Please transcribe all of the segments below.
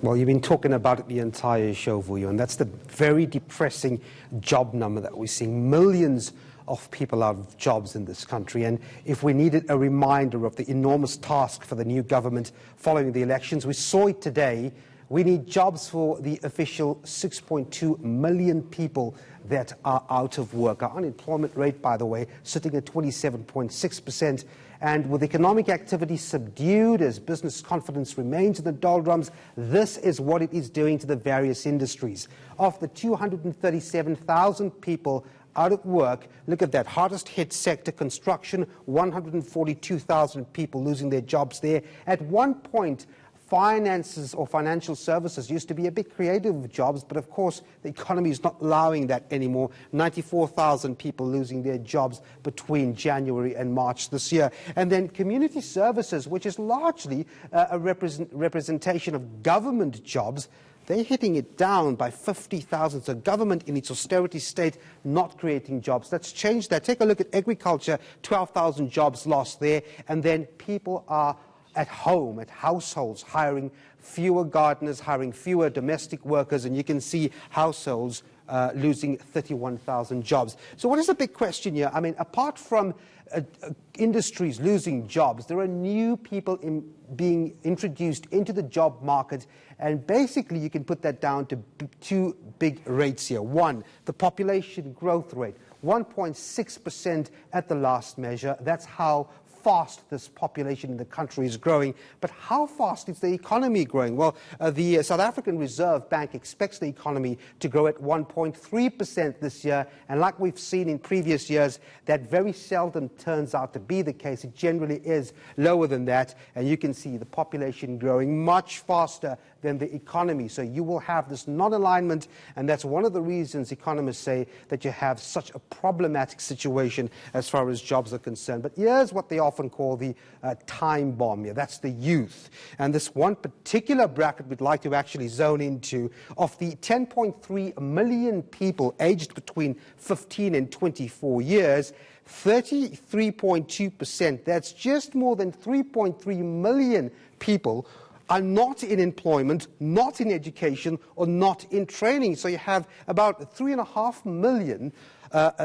Well, you've been talking about it the entire show, Vuyo, and that's the very depressing job number that we're seeing. Millions of people out of jobs in this country. And if we needed a reminder of the enormous task for the new government following the elections, we saw it today. We need jobs for the official 6.2 million people that are out of work. Our unemployment rate, by the way, sitting at 27.6%. And with economic activity subdued as business confidence remains in the doldrums, this is what it is doing to the various industries. Of the 237,000 people out of work, look at that, hardest hit sector, construction, 142,000 people losing their jobs there. At one point, finances or financial services used to be a bit creative with jobs, but of course the economy is not allowing that anymore. 94,000 people losing their jobs between January and March this year. And then community services, which is largely a representation of government jobs, they're hitting it down by 50,000. So government in its austerity state not creating jobs. Let's change that. Take a look at agriculture, 12,000 jobs lost there. And then people are at home, at households, hiring fewer gardeners, hiring fewer domestic workers, and you can see households losing 31,000 jobs. So what is the big question here? I mean, apart from industries losing jobs, there are new people being introduced into the job market, and basically you can put that down to two big rates here. One, the population growth rate, 1.6% at the last measure. That's how fast this population in the country is growing. But how fast is the economy growing? Well, the South African Reserve Bank expects the economy to grow at 1.3% this year. And like we've seen in previous years, that very seldom turns out to be the case. It generally is lower than that. And you can see the population growing much faster than the economy. So you will have this non-alignment, and that's one of the reasons economists say that you have such a problematic situation as far as jobs are concerned. But here's what they often call the time bomb here. That's the youth. And this one particular bracket we'd like to actually zone into, of the 10.3 million people aged between 15 and 24 years, 33.2%, that's just more than 3.3 million people, are not in employment, not in education, or not in training. So you have about 3.5 million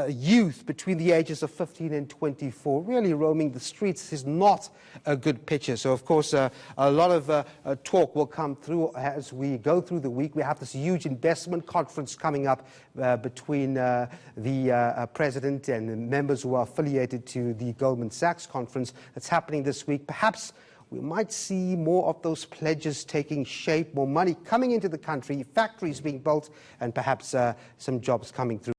youth between the ages of 15 and 24 really roaming the streets. Is not a good picture. So, of course, a lot of talk will come through as we go through the week. We have this huge investment conference coming up between the president and members who are affiliated to the Goldman Sachs conference that's happening this week. Perhaps we might see more of those pledges taking shape, more money coming into the country, factories being built, and perhaps some jobs coming through.